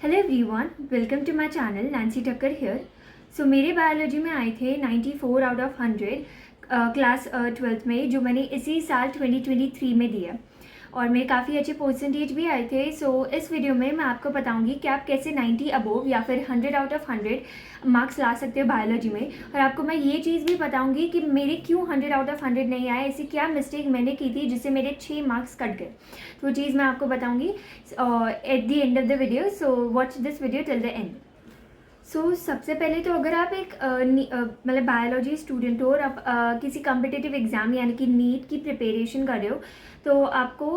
Hello everyone, welcome to my channel Nancy Takkar here. So मेरे biology में आए थे 94 आउट ऑफ 100 क्लास 12th में, जो मैंने इसी साल 2023 में दिया और मेरे काफ़ी अच्छे परसेंटेज भी आए थे। सो इस वीडियो में मैं आपको बताऊंगी कि आप कैसे 90 अबोव या फिर 100 आउट ऑफ 100 मार्क्स ला सकते हो बायोलॉजी में। और आपको मैं ये चीज़ भी बताऊंगी कि मेरे क्यों 100 आउट ऑफ 100 नहीं आए, ऐसी क्या मिस्टेक मैंने की थी जिससे मेरे 6 मार्क्स कट गए। तो वो चीज़ मैं आपको बताऊंगी at the end of the video. So watch this video till the end. सबसे पहले तो अगर आप एक मतलब बायोलॉजी स्टूडेंट हो और आप किसी कम्पिटिटिव एग्ज़ाम यानी कि नीट की प्रिपरेशन कर रहे हो, तो आपको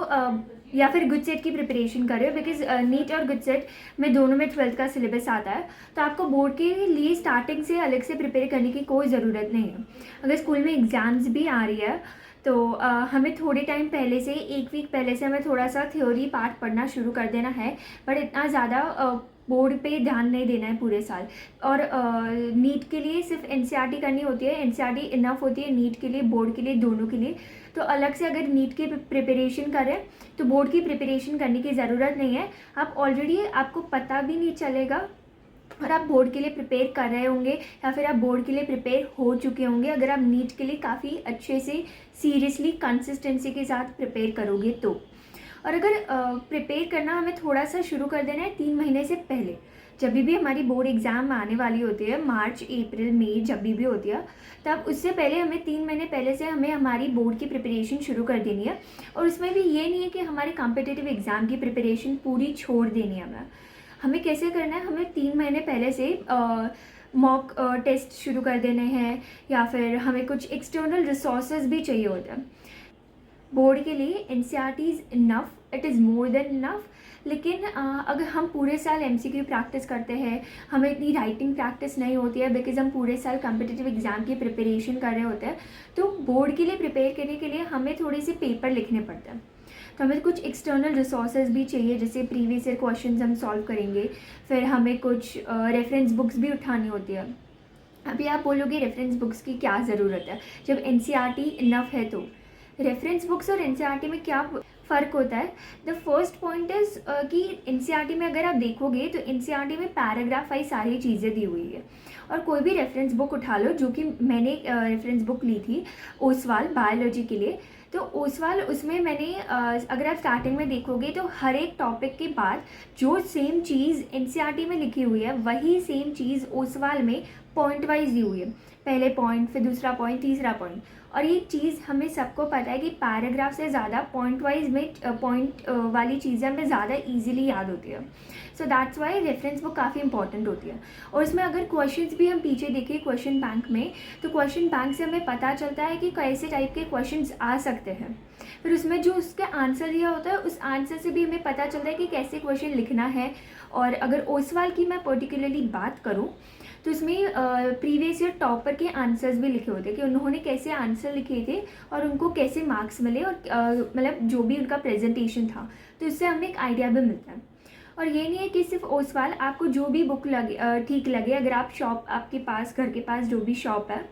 या फिर गुड सेट की प्रिपरेशन कर रहे हो, बिकॉज नीट और गुड सेट में दोनों में 12th का सिलेबस आता है। तो आपको बोर्ड के लिए स्टार्टिंग से अलग से प्रिपेयर करने की कोई ज़रूरत नहीं है। अगर स्कूल में एग्ज़ाम्स भी आ रही है तो हमें थोड़े टाइम पहले से, एक वीक पहले से हमें थोड़ा सा थ्योरी पार्ट पढ़ना शुरू कर देना है, बट इतना ज़्यादा बोर्ड पे ध्यान नहीं देना है पूरे साल। और नीट के लिए सिर्फ एनसीईआरटी करनी होती है, एनसीईआरटी इनफ होती है नीट के लिए, बोर्ड के लिए, दोनों के लिए। तो अलग से अगर नीट की प्रिपरेशन करें तो बोर्ड की प्रिपरेशन करने की ज़रूरत नहीं है। आप ऑलरेडी, आपको पता भी नहीं चलेगा और आप बोर्ड के लिए प्रिपेयर कर रहे होंगे या फिर आप बोर्ड के लिए प्रिपेयर हो चुके होंगे अगर आप नीट के लिए काफ़ी अच्छे से सीरियसली कंसिस्टेंसी के साथ प्रिपेयर करोगे तो। और अगर प्रिपेयर करना हमें थोड़ा सा शुरू कर देना है 3 महीने से पहले, जब भी हमारी बोर्ड एग्ज़ाम आने वाली होती है, मार्च अप्रैल मई जब भी होती है, तब उससे पहले हमें 3 महीने पहले से हमें हमारी बोर्ड की प्रिपरेशन शुरू कर देनी है। और उसमें भी ये नहीं है कि हमारे कॉम्पिटिटिव एग्ज़ाम की प्रिपरेशन पूरी छोड़ देनी है। हमें कैसे करना है, हमें 3 महीने पहले से मॉक टेस्ट शुरू कर देने हैं, या फिर हमें कुछ एक्सटर्नल रिसोर्सेज भी चाहिए होता है। बोर्ड के लिए NCERT is enough, it is more than enough. लेकिन अगर हम पूरे साल एमसीक्यू प्रैक्टिस करते हैं, हमें इतनी राइटिंग प्रैक्टिस नहीं होती है बिकॉज हम पूरे साल कॉम्पिटिटिव एग्ज़ाम की प्रिपरेशन कर रहे होते हैं, तो बोर्ड के लिए प्रिपेयर करने के लिए हमें थोड़े से पेपर लिखने पड़ते हैं। तो हमें कुछ एक्सटर्नल रिसोर्सेज भी चाहिए, जैसे प्रीवियस ईयर क्वेश्चंस हम सॉल्व करेंगे, फिर हमें कुछ रेफरेंस बुक्स भी उठानी होती है। अभी आप बोलोगे रेफरेंस बुक्स की क्या ज़रूरत है जब एनसीईआरटी इनफ है। तो रेफरेंस बुक्स और एनसीईआरटी में क्या फ़र्क होता है? द फर्स्ट पॉइंट इज़ कि एनसीईआरटी में अगर आप देखोगे तो एनसीईआरटी में पैराग्राफ वाइज सारी चीज़ें दी हुई है। और कोई भी रेफरेंस बुक उठा लो, जो कि मैंने रेफरेंस बुक ली थी ओसवाल बायोलॉजी के लिए, तो ओसवाल, उसमें मैंने अगर आप स्टार्टिंग में देखोगे तो हर एक टॉपिक के बाद जो सेम चीज़ एनसीईआरटी में लिखी हुई है वही सेम चीज़ ओसवाल में पॉइंट वाइज दी हुई है। पहले पॉइंट, फिर दूसरा पॉइंट, तीसरा पॉइंट। और ये चीज़ हमें सबको पता है कि पैराग्राफ से ज़्यादा पॉइंट वाइज में पॉइंट वाली चीज़ें हमें ज़्यादा इजीली याद होती है। So that's why reference book काफ़ी इंपॉर्टेंट होती है। और इसमें अगर क्वेश्चंस भी हम पीछे देखें क्वेश्चन बैंक में, तो क्वेश्चन बैंक से हमें पता चलता है कि कैसे टाइप के क्वेश्चंस आ सकते हैं। फिर उसमें जो उसका आंसर दिया होता है, उस आंसर से भी हमें पता चलता है कि कैसे क्वेश्चन लिखना है। और अगर ओसवाल की मैं पर्टिकुलरली बात करूँ तो इसमें प्रीवियस ईयर टॉपर के आंसर्स भी लिखे होते हैं कि उन्होंने कैसे आंसर लिखे थे और उनको कैसे मार्क्स मिले, और मतलब जो भी उनका प्रेजेंटेशन था, तो इससे हमें एक आइडिया भी मिलता है। और ये नहीं है कि सिर्फ ओसवाल, आपको जो भी बुक लगे ठीक लगे, अगर आप शॉप, आपके पास, घर के पास जो भी शॉप है,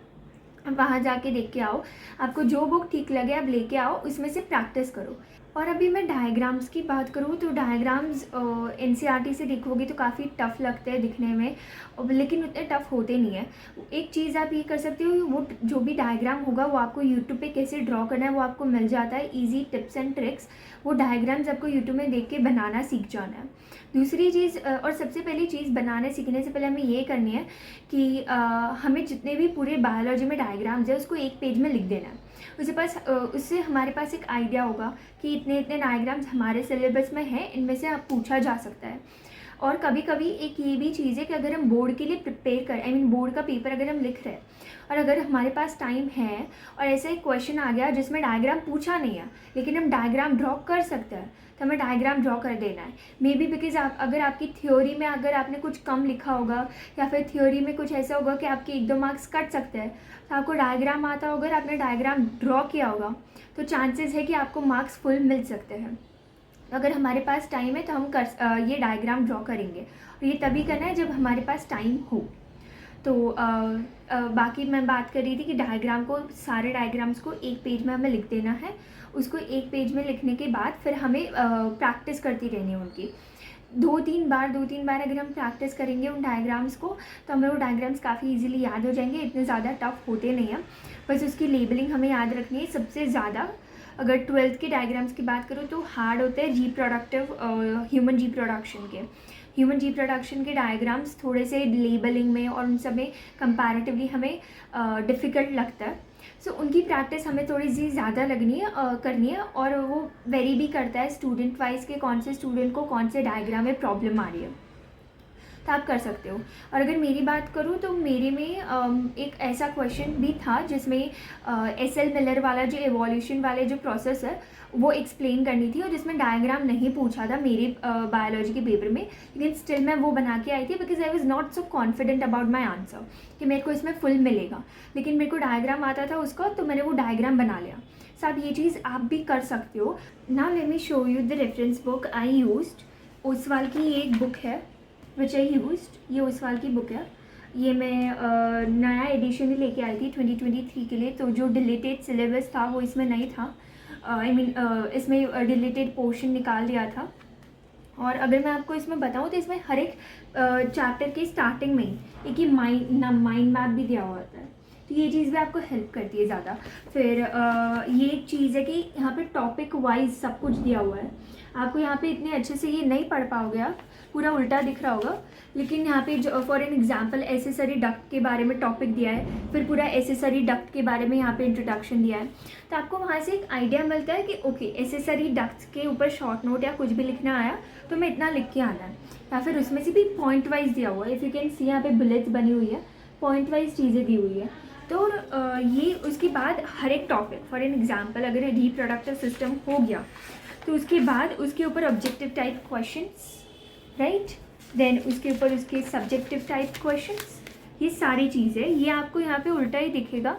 वहाँ जाके देख के आओ, आपको जो बुक ठीक लगे आप लेके आओ, उसमें से प्रैक्टिस करो। और अभी मैं डायग्राम्स की बात करूँ तो डायग्राम्स एनसीईआरटी से देखोगे तो काफ़ी टफ़ लगते हैं दिखने में, लेकिन उतने टफ़ होते नहीं है। एक चीज़ आप ये कर सकते हो, वो जो भी डायग्राम होगा वो आपको यूट्यूब पे कैसे ड्रॉ करना है वो आपको मिल जाता है, ईजी टिप्स एंड ट्रिक्स। वो डायग्राम्स आपको यूट्यूब में देख के बनाना सीख जाना है। दूसरी चीज़, और सबसे पहली चीज़, बनाने सीखने से पहले हमें ये करनी है कि हमें जितने भी पूरे बायोलॉजी में डायग्राम्स है उसको एक पेज में लिख देना है। उससे हमारे पास एक आइडिया होगा कि इतने इतने डायग्राम्स हमारे सिलेबस में हैं, इनमें से आप पूछा जा सकता है। और कभी कभी एक ये भी चीज़ है कि अगर हम बोर्ड के लिए प्रिपेयर करें, आई मीन बोर्ड का पेपर अगर हम लिख रहे हैं और अगर हमारे पास टाइम है और ऐसा एक क्वेश्चन आ गया जिसमें डायग्राम पूछा नहीं है लेकिन हम डायग्राम ड्रॉ कर सकते हैं, तो हमें डायग्राम ड्रॉ कर देना है। मे बी बिकॉज अगर आपकी थ्योरी में अगर आपने कुछ कम लिखा होगा या फिर थ्योरी में कुछ ऐसा होगा कि आपके 1-2 मार्क्स कट सकते हैं, तो आपको डायग्राम आता होगा और आपने डायग्राम ड्रॉ किया होगा तो चांसेस है कि आपको मार्क्स फुल मिल सकते हैं। अगर हमारे पास टाइम है तो हम ये डायग्राम ड्रॉ करेंगे, और ये तभी करना है जब हमारे पास टाइम हो। तो बाकी मैं बात कर रही थी कि डायग्राम को, सारे डायग्राम्स को एक पेज में हमें लिख देना है। उसको एक पेज में लिखने के बाद फिर हमें प्रैक्टिस करती रहनी है उनकी। दो तीन बार अगर हम प्रैक्टिस करेंगे उन डायग्राम्स को तो हमें वो डायग्राम्स काफ़ी इजीली याद हो जाएंगे, इतने ज़्यादा टफ होते नहीं हैं। बस उसकी लेबलिंग हमें याद रखनी है। सबसे ज़्यादा अगर 12th के डायग्राम्स की बात करूँ तो हार्ड होते हैं रिप्रोडक्टिव ह्यूमन रिप्रोडक्शन के डायग्राम्स थोड़े से लेबलिंग में और उन सब में कंपैरेटिवली हमें डिफ़िकल्ट लगता है। सो उनकी प्रैक्टिस हमें थोड़ी सी ज़्यादा करनी है और वो वेरी भी करता है स्टूडेंट वाइज के कौन से स्टूडेंट को कौन से डायग्राम में प्रॉब्लम आ रही है, तो आप कर सकते हो। और अगर मेरी बात करूँ तो मेरे में एक ऐसा क्वेश्चन भी था जिसमें एस.एल. मिलर वाला जो एवोल्यूशन वाले जो प्रोसेस है वो एक्सप्लेन करनी थी और जिसमें डायग्राम नहीं पूछा था मेरे बायोलॉजी के पेपर में, लेकिन स्टिल मैं वो बना के आई थी because I was not so confident about my answer कि मेरे को इसमें फुल मिलेगा, लेकिन मेरे को डायग्राम आता था उसका, तो मैंने वो डायग्राम बना लिया। सो आप ये चीज़ आप भी कर सकते हो। Now let me show you the reference book I used. Oswal की ये एक बुक है विच आई यूज्ड, ये ओसवाल की बुक है। ये मैं नया एडिशन ही लेके आई थी 2023 के लिए, तो जो डिलीटेड सिलेबस था वो इसमें नहीं था। इसमें डिलीटेड पोर्शन निकाल दिया था। और अगर मैं आपको इसमें बताऊँ तो इसमें हर एक चैप्टर के स्टार्टिंग में एक ही माइंड मैप भी दिया हुआ होता है, तो ये चीज़ भी आपको हेल्प करती है ज़्यादा। फिर ये एक चीज़ है कि यहाँ पे टॉपिक वाइज सब कुछ दिया हुआ है। आपको यहाँ पे इतने अच्छे से ये नहीं पढ़ पाओगे, आप पूरा उल्टा दिख रहा होगा, लेकिन यहाँ पे जो for an example accessory duct के बारे में टॉपिक दिया है, फिर पूरा एसेसरी डक्ट के बारे में यहाँ पे इंट्रोडक्शन दिया है, तो आपको वहाँ से एक आइडिया मिलता है कि ओके एसेसरी डक्ट के ऊपर शॉर्ट नोट या कुछ भी लिखना आया तो मैं इतना लिख के आना है। या फिर उसमें से भी पॉइंट वाइज दिया हुआ है, इफ़ यू कैन सी यहाँ पे बुलेट्स बनी हुई है, पॉइंट वाइज चीज़ें दी हुई है। तो ये उसके बाद हर एक टॉपिक फॉर एन एग्जांपल अगर रिप्रोडक्टिव सिस्टम हो गया तो उसके बाद उसके ऊपर objective type questions, right, then उसके ऊपर उसके सब्जेक्टिव टाइप क्वेश्चंस, ये सारी चीज़ें ये आपको यहाँ पे उल्टा ही दिखेगा,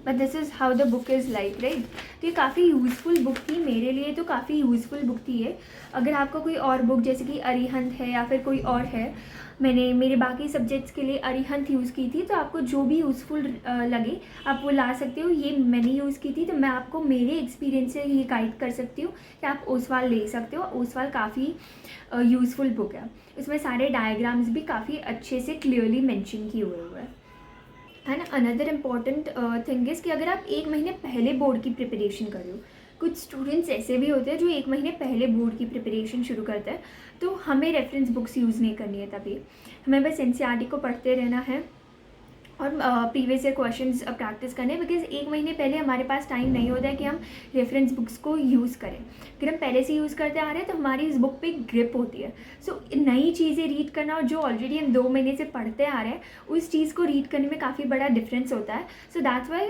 but this is how the book is like, right. तो ये काफ़ी यूज़फुल बुक थी मेरे लिए, तो काफ़ी यूज़फुल बुक थी ये। अगर आपका कोई और बुक जैसे कि अरिहंत है या फिर कोई और है, मैंने मेरे बाकी सब्जेक्ट्स के लिए अरिहंत यूज़ की थी, तो आपको जो भी यूज़फुल लगे आप वो ला सकते हो। ये मैंने यूज़ की थी तो मैं आपको मेरे एक्सपीरियंस से ये गाइड कर सकती हूँ कि आप ओसवाल ले सकते हो। ओसवाल काफ़ी यूज़फुल बुक है, इसमें सारे डायग्राम्स भी काफ़ी अच्छे से क्लियरली मेंशन किए हुए हैं। And another important thing is कि अगर आप एक महीने पहले बोर्ड की प्रिपरेशन कर रहे हो, कुछ स्टूडेंट्स ऐसे भी होते हैं जो एक महीने पहले बोर्ड की प्रिपरेशन शुरू करते हैं, तो हमें रेफरेंस बुक्स यूज़ नहीं करनी है, तभी हमें बस एनसीईआरटी को पढ़ते रहना है और प्रीवियस ईयर क्वेश्चंस प्रैक्टिस करने, बिकॉज एक महीने पहले हमारे पास टाइम नहीं होता है कि हम रेफरेंस बुक्स को यूज़ करें। अगर हम पहले से यूज़ करते आ रहे हैं तो हमारी इस बुक पे ग्रिप होती है। सो नई चीज़ें रीड करना और जो ऑलरेडी हम 2 महीने से पढ़ते आ रहे हैं उस चीज़ को रीड करने में काफ़ी बड़ा डिफरेंस होता है। सो दैट्स वाई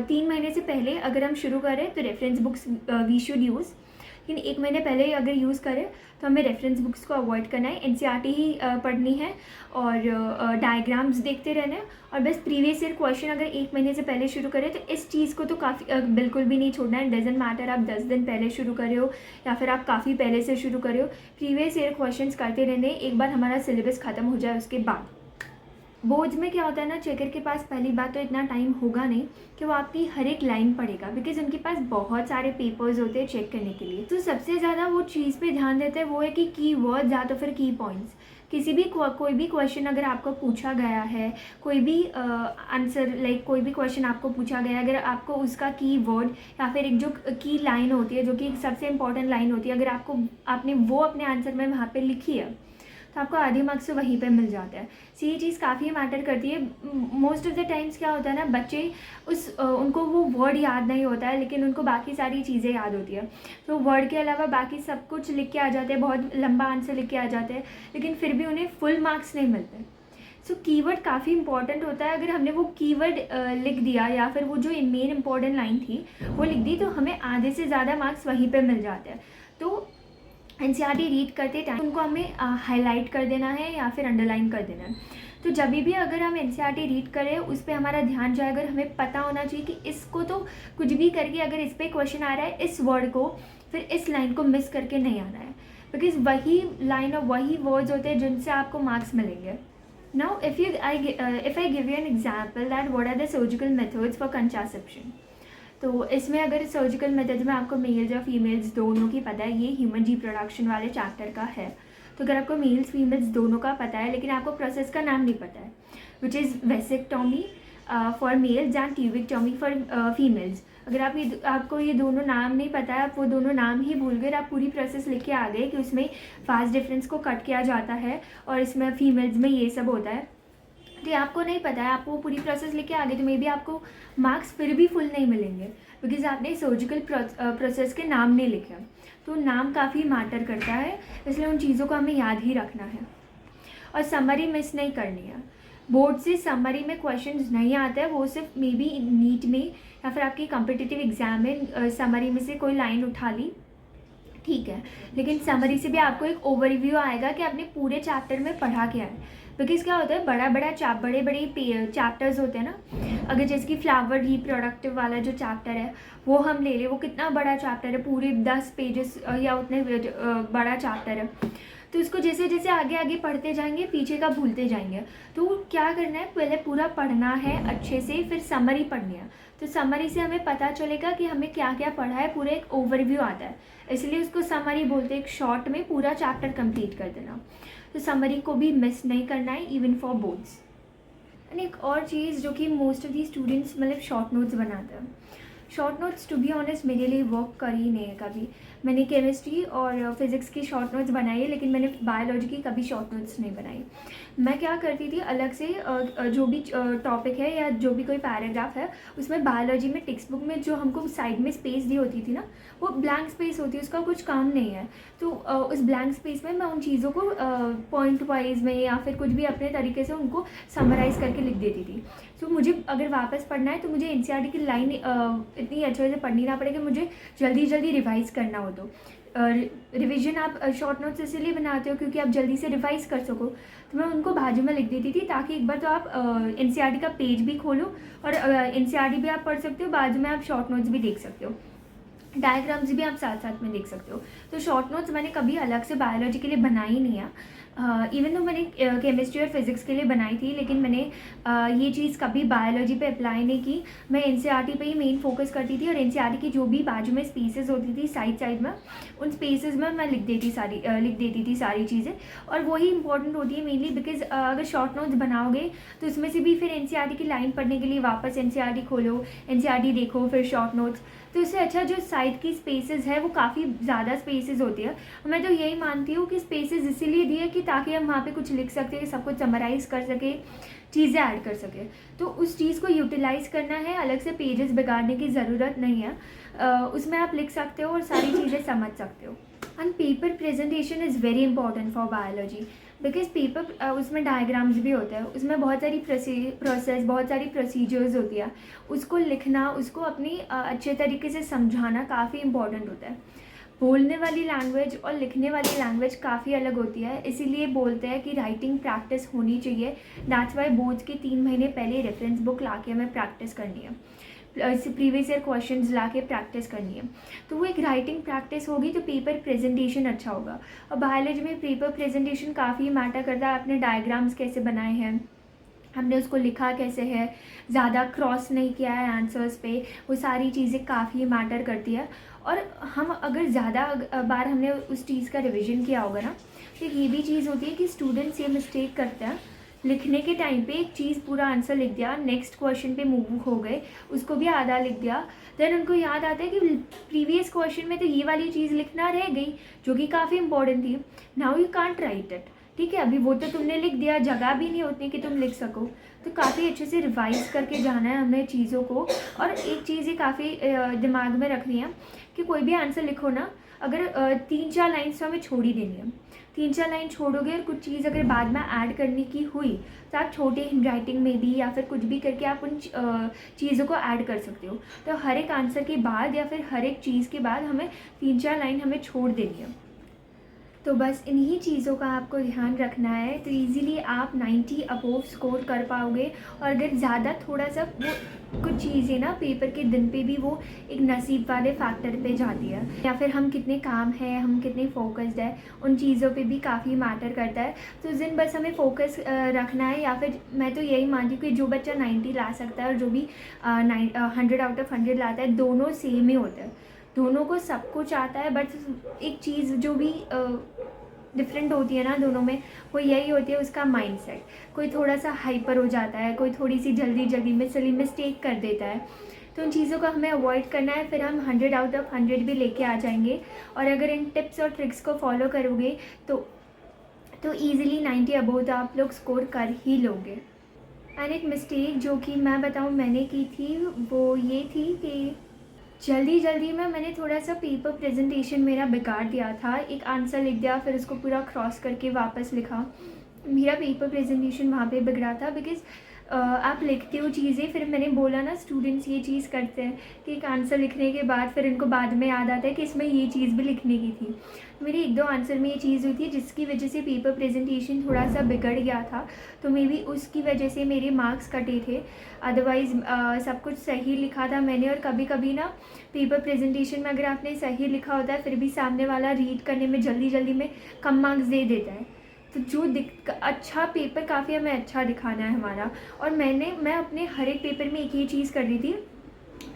3 महीने से पहले अगर हम शुरू करें तो reference books we should use, लेकिन एक महीने पहले अगर यूज़ करें तो हमें रेफरेंस बुक्स को अवॉइड करना है, एनसीईआरटी ही पढ़नी है और डायग्राम्स देखते रहना है। और बस प्रीवियस ईयर क्वेश्चन अगर एक महीने से पहले शुरू करें तो इस चीज़ को तो काफ़ी बिल्कुल भी नहीं छोड़ना है। डजेंट मैटर आप 10 दिन पहले शुरू कर रहे हो या फिर आप काफ़ी पहले से शुरू कर रहे हो, प्रीवियस ईयर क्वेश्चंस करते रहने, एक बार हमारा सिलेबस ख़त्म हो जाए उसके बाद। बोर्ड्स में क्या होता है ना, चेकर के पास पहली बात तो इतना टाइम होगा नहीं कि वो आपकी हर एक लाइन पढ़ेगा, बिकॉज उनके पास बहुत सारे पेपर्स होते हैं चेक करने के लिए। तो सबसे ज़्यादा वो चीज़ पे ध्यान देते हैं वो है कि की वर्ड्स या तो फिर की पॉइंट्स। किसी भी कोई भी क्वेश्चन अगर आपको पूछा गया है, कोई भी आंसर लाइक कोई भी क्वेश्चन आपको पूछा गया है, अगर आपको उसका की वर्ड या फिर एक जो की लाइन होती है जो कि सबसे इंपॉर्टेंट लाइन होती है, अगर आपने वो अपने आंसर में वहाँ पर लिखी है तो आपको आधे मार्क्स तो वहीं पे मिल जाता है। सो ये चीज़ काफ़ी मैटर करती है। मोस्ट ऑफ द टाइम्स क्या होता है ना, बच्चे उनको वो वर्ड याद नहीं होता है लेकिन उनको बाकी सारी चीज़ें याद होती है, तो वर्ड के अलावा बाकी सब कुछ लिख के आ जाते हैं, बहुत लंबा आंसर लिख के आ जाते हैं, लेकिन फिर भी उन्हें फुल मार्क्स नहीं मिलते। सो कीवर्ड काफ़ी इंपॉर्टेंट होता है। अगर हमने वो कीवर्ड लिख दिया या फिर वो जो मेन इंपॉर्टेंट लाइन थी वो लिख दी तो हमें आधे से ज़्यादा मार्क्स वहीं पर मिल जाते हैं। तो एनसीईआरटी रीड करते टाइम उनको हमें हाईलाइट कर देना है या फिर अंडरलाइन कर देना है। तो जब भी अगर हम एनसीईआरटी रीड करें उस पर हमारा ध्यान जाए, अगर हमें पता होना चाहिए कि इसको तो कुछ भी करके अगर इस पर क्वेश्चन आ रहा है, इस वर्ड को फिर इस लाइन को मिस करके नहीं आना है, बिकॉज वही लाइन और वही वर्ड्स होते हैं जिनसे आपको मार्क्स मिलेंगे। Now if I give you an example that what are the surgical methods for contraception. तो इसमें अगर सर्जिकल मेथड में आपको मेल्स और फीमेल्स दोनों की पता है, ये ह्यूमन रिप्रोडक्शन वाले चैप्टर का है। तो अगर आपको मेल्स फीमेल्स दोनों का पता है लेकिन आपको प्रोसेस का नाम नहीं पता है, which is vasectomy for males and tubectomy for females, अगर आपको ये दोनों नाम नहीं पता है, आप वो दोनों नाम ही भूल गए, आप पूरी प्रोसेस लिख के आ गए कि उसमें फास्ट डिफरेंस को कट किया जाता है और इसमें फीमेल्स में ये सब होता है, तो आपको नहीं पता है, आपको पूरी प्रोसेस लेके आ गए, तो मे बी आपको मार्क्स फिर भी फुल नहीं मिलेंगे बिकॉज आपने सर्जिकल प्रोसेस के नाम नहीं लिखे। तो नाम काफ़ी मैटर करता है, इसलिए उन चीज़ों को हमें याद ही रखना है और समरी मिस नहीं करनी है। बोर्ड से समरी में क्वेश्चंस नहीं आते हैं, वो सिर्फ मे बी नीट में या फिर आपकी कॉम्पिटिटिव एग्जाम में समरी में से कोई लाइन उठा ली, ठीक है, लेकिन समरी से भी आपको एक ओवरव्यू आएगा कि आपने पूरे चैप्टर में पढ़ा क्या है। बिकॉज क्या होता है, बड़े बड़े चैप्टर्स होते हैं ना, अगर जैसे कि फ्लावर रिप्रोडक्टिव वाला जो चैप्टर है वो हम ले लें, वो कितना बड़ा चैप्टर है, पूरे 10 पेजेस या उतने बड़ा चैप्टर है। तो इसको जैसे जैसे आगे आगे पढ़ते जाएंगे पीछे का भूलते जाएंगे। तो क्या करना है, पहले पूरा पढ़ना है अच्छे से, फिर समरी पढ़नी है। तो समरी से हमें पता चलेगा कि हमें क्या क्या पढ़ा है, पूरा एक ओवरव्यू आता है, इसलिए उसको समरी बोलते हैं। एक शॉर्ट में पूरा चैप्टर कंप्लीट कर देना। तो समरी को भी मिस नहीं करना है इवन फॉर बोर्ड्स। एंड एक और चीज़ जो कि मोस्ट ऑफ दी स्टूडेंट्स मतलब शॉर्ट नोट्स बनाते हैं। Short notes to be honest मेरे लिए वर्क कर ही नहीं है कभी। मैंने केमिस्ट्री और फिज़िक्स की शॉर्ट नोट्स बनाई है, लेकिन मैंने बायोलॉजी की कभी शॉर्ट नोट्स नहीं बनाई। मैं क्या करती थी, अलग से जो भी टॉपिक है या जो भी कोई पैराग्राफ है, उसमें बायोलॉजी में टेक्स्ट बुक में जो हमको साइड में स्पेस दी होती थी ना, वो ब्लैंक स्पेस होती है, उसका कुछ काम नहीं है। तो उस ब्लैंक स्पेस में मैं उन चीज़ों को पॉइंट वाइज में या फिर कुछ भी अपने तरीके से उनको समराइज़ करके लिख देती थी। तो मुझे अगर वापस पढ़ना है तो मुझे एनसीईआरटी की लाइन इतनी अच्छे से पढ़नी ना पड़े कि मुझे जल्दी जल्दी रिवाइज़ करना हो। तो रिवीजन आप शॉर्ट नोट्स इसलिए बनाते हो क्योंकि आप जल्दी से रिवाइज कर सको। तो मैं उनको बाजू में लिख देती थी ताकि एक बार तो आप एनसीईआरटी का पेज भी खोलो और एनसीईआरटी भी आप पढ़ सकते हो, बाजू में आप शॉर्ट नोट्स भी देख सकते हो, डायग्राम्स भी आप साथ साथ में देख सकते हो। तो शॉर्ट नोट्स मैंने कभी अलग से बायोलॉजी के लिए बनाई नहीं है, इवन तो मैंने केमिस्ट्री और फिज़िक्स के लिए बनाई थी, लेकिन मैंने ये चीज़ कभी बायोलॉजी पे अप्लाई नहीं की। मैं एनसीईआरटी पे ही मेन फोकस करती थी और एनसीईआरटी की जो भी बाजू में स्पेसेस होती थी साइड में, उन स्पेसेस में मैं लिख देती थी सारी चीज़ें, और वही इंपॉर्टेंट होती है मेनली। बिकॉज अगर शॉर्ट नोट्स बनाओगे तो उसमें से भी फिर एनसीईआरटी की लाइन पढ़ने के लिए वापस एनसीईआरटी खोलो, एनसीईआरटी देखो, फिर शॉर्ट नोट्स। तो इससे अच्छा जो साइड की स्पेसेस है वो काफ़ी ज़्यादा स्पेसेस होती है। मैं तो यही मानती हूँ कि स्पेसेस इसीलिए दिए कि ताकि हम वहाँ पे कुछ लिख सकें, सब कुछ समराइज़ कर सके, चीज़ें ऐड कर सके। तो उस चीज़ को यूटिलाइज़ करना है, अलग से पेजेस बिगाड़ने की ज़रूरत नहीं है। उसमें आप लिख सकते हो और सारी चीज़ें समझ सकते हो। And paper presentation is very important for biology because paper उसमें डायग्राम्स भी होते हैं, उसमें बहुत सारी प्रोसेस, बहुत सारी प्रोसीजर्स होती है, उसको लिखना, उसको अपनी अच्छे तरीके से समझाना काफ़ी इंपॉर्टेंट होता है। बोलने वाली लैंग्वेज और लिखने वाली लैंग्वेज काफ़ी अलग होती है, इसीलिए बोलते हैं कि राइटिंग प्रैक्टिस होनी चाहिए। दैट्स वाई बोर्ड्स के 3 महीने पहले रेफरेंस बुक ला के हमें प्रैक्टिस करनी है, प्रीवियस ईयर क्वेश्चंस ला के प्रैक्टिस करनी है। तो वो एक राइटिंग प्रैक्टिस होगी तो पेपर प्रेजेंटेशन अच्छा होगा। और बायोलॉजी में पेपर प्रेजेंटेशन काफ़ी मैटर करता है, आपने डायग्राम्स कैसे बनाए हैं, हमने उसको लिखा कैसे है, ज़्यादा क्रॉस नहीं किया है आंसर्स पे, वो सारी चीज़ें काफ़ी मैटर करती है। और हम अगर ज़्यादा बार हमने उस चीज़ का रिवीजन किया होगा ना, तो ये भी चीज़ होती है कि स्टूडेंट्स ये मिस्टेक करते हैं, लिखने के टाइम पे एक चीज़ पूरा आंसर लिख दिया, नेक्स्ट क्वेश्चन पे मूव हो गए, उसको भी आधा लिख दिया, देन उनको याद आता है कि प्रीवियस क्वेश्चन में तो ये वाली चीज़ लिखना रह गई जो कि काफ़ी इंपॉर्टेंट थी, now you can't right it. ठीक है, अभी वो तो तुमने लिख दिया, जगह भी नहीं उतनी कि तुम लिख सको। तो काफ़ी अच्छे से रिवाइज करके जाना है हमने चीज़ों को। और एक चीज़ ये काफ़ी दिमाग में रखनी है कि कोई भी आंसर लिखो ना, अगर 3-4 लाइन्स तो हमें छोड़ ही देनी है। 3-4 लाइन छोड़ोगे और कुछ चीज़ अगर बाद में ऐड करने की हुई तो आप छोटे हैंड राइटिंग में भी या फिर कुछ भी करके आप उन चीज़ों को ऐड कर सकते हो। तो हर एक आंसर के बाद या फिर हर एक चीज़ के बाद हमें 3-4 लाइन हमें छोड़ देनी है। तो बस इन्हीं चीज़ों का आपको ध्यान रखना है, तो इजीली आप 90 अबोव स्कोर कर पाओगे। और अगर ज़्यादा थोड़ा सा वो कुछ चीज़ें ना पेपर के दिन पे भी वो एक नसीब वाले फैक्टर पे जाती है, या फिर हम कितने काम हैं, हम कितने फोकस्ड है, उन चीज़ों पे भी काफ़ी मैटर करता है। तो उस दिन बस हमें फोकस रखना है, या फिर मैं तो यही मानती हूँ कि जो बच्चा 90 ला सकता है और जो भी 100 आउट ऑफ 100 लाता है, दोनों सेम ही होते हैं, दोनों को सब कुछ आता है। बट एक चीज़ जो भी डिफरेंट होती है ना दोनों में, वो यही होती है उसका माइंडसेट। कोई थोड़ा सा हाइपर हो जाता है, कोई थोड़ी सी जल्दी में सिली मिस्टेक कर देता है। तो उन चीज़ों को हमें अवॉइड करना है, फिर हम 100 आउट ऑफ 100 भी लेके आ जाएंगे। और अगर इन टिप्स और ट्रिक्स को फॉलो करोगे तो ईज़िली 90 अबोव तो आप लोग स्कोर कर ही लोगे। एंड एक मिस्टेक जो कि मैं बताऊँ मैंने की थी, वो ये थी कि जल्दी में मैंने थोड़ा सा पेपर प्रेजेंटेशन मेरा बिगाड़ दिया था। एक आंसर लिख दिया, फिर उसको पूरा क्रॉस करके वापस लिखा। मेरा पेपर प्रेजेंटेशन वहाँ पे बिगड़ा था, बिकॉज़ आप लिखते हो चीज़ें, फिर मैंने बोला ना स्टूडेंट्स ये चीज़ करते हैं कि एक आंसर लिखने के बाद फिर इनको बाद में याद आता है कि इसमें ये चीज़ भी लिखने की थी। मेरी 1-2 आंसर में ये चीज़ हुई थी, जिसकी वजह से पेपर प्रेजेंटेशन थोड़ा सा बिगड़ गया था। तो मे बी उसकी वजह से मेरे मार्क्स कटे थे। अदरवाइज़ सब कुछ सही लिखा था मैंने। और कभी कभी ना पेपर प्रेजेंटेशन में अगर आपने सही लिखा होता है, फिर भी सामने वाला रीड करने में जल्दी में कम मार्क्स दे देता है। तो जो अच्छा पेपर काफ़ी हमें अच्छा दिखाना है हमारा। और मैं अपने हर एक पेपर में एक ही चीज़ कर रही थी।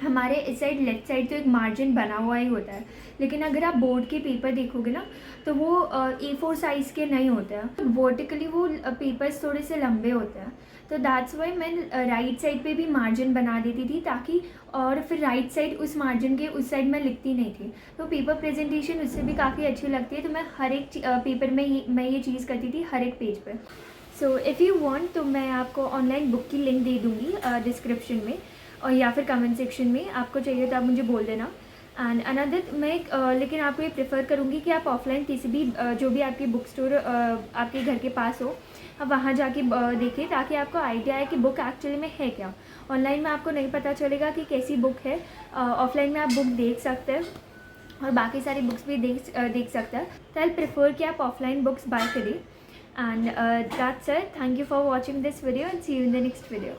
हमारे इस साइड लेफ्ट साइड तो एक मार्जिन बना हुआ ही होता है, लेकिन अगर आप बोर्ड के पेपर देखोगे ना, तो वो A4 साइज़ के नहीं होते हैं, वर्टिकली वो पेपर्स थोड़े से लंबे होते हैं। तो दैट्स वाई मैं राइट साइड पे भी मार्जिन बना देती थी, ताकि और फिर राइट साइड उस मार्जिन के उस साइड मैं लिखती नहीं थी, तो पेपर प्रेजेंटेशन उससे भी काफ़ी अच्छी लगती है। तो मैं हर एक पेपर में मैं ये चीज़ करती थी, हर एक पेज पर। सो इफ़ यू वांट तो मैं आपको ऑनलाइन बुक की लिंक दे दूँगी डिस्क्रिप्शन में, और या फिर कमेंट सेक्शन में। आपको चाहिए तो आप मुझे बोल देना। एंड अनदर मैं लेकिन आपको ये प्रेफर करूँगी कि आप ऑफलाइन किसी भी जो भी आपकी बुक स्टोर आपके घर के पास हो, आप वहाँ जाके देखें, ताकि आपको आइडिया है कि बुक एक्चुअली में है क्या। ऑनलाइन में आपको नहीं पता चलेगा कि कैसी बुक है। ऑफलाइन में आप बुक देख सकते हैं और बाकी सारी बुक्स भी देख सकते हैं। तो आई प्रेफर कि आप ऑफलाइन बुक्स बाय करें। And that's it. Thank you for watching this video and see you in the next video.